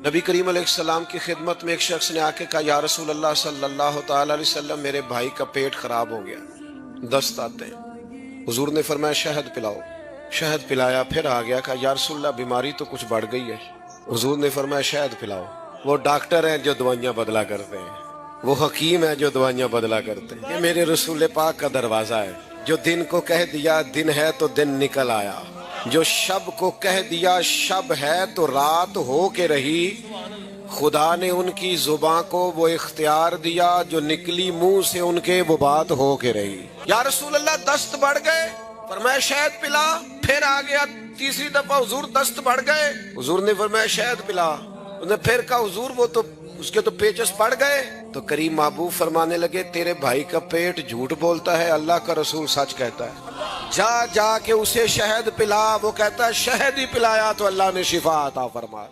नबी करीम अलैहिस्सलाम की खिदमत में एक शख्स ने आके कहा, या रसूल अल्लाह सल्लल्लाहु तआला अलैहि वसल्लम, मेरे भाई का पेट खराब हो गया, दस्त आते हैं। हुजूर ने फरमाया शहद पिलाओ। शहद पिलाया, फिर आ गया, कहा या रसूल अल्लाह बीमारी तो कुछ बढ़ गई है। हुजूर ने फरमाया शहद पिलाओ। वो डॉक्टर हैं जो दवाइयां बदला करते हैं, वो हकीम है जो दवाइयां बदला करते हैं। ये मेरे रसूल पाक का दरवाजा है। जो दिन को कह दिया दिन है तो दिन निकल आया, जो शब को कह दिया शब है तो रात हो के रही। खुदा ने उनकी जुबां को वो इख्तियार दिया, जो निकली मुंह से उनके वो बात हो के रही। या रसूल अल्लाह दस्त बढ़ गए, फरमाया शहद पिला। फिर आ गया तीसरी दफा, हुजूर दस्त बढ़ गए। हुजूर ने फरमाया शहद पिला। उसने फिर कहा हुजूर वो तो उसके तो पेचस पड़ गए। तो करीम महबूब फरमाने लगे, तेरे भाई का पेट झूठ बोलता है, अल्लाह का रसूल सच कहता है। जा जा के उसे शहद पिला। वो कहता है शहद ही पिलाया तो अल्लाह ने शिफा अता फरमाया।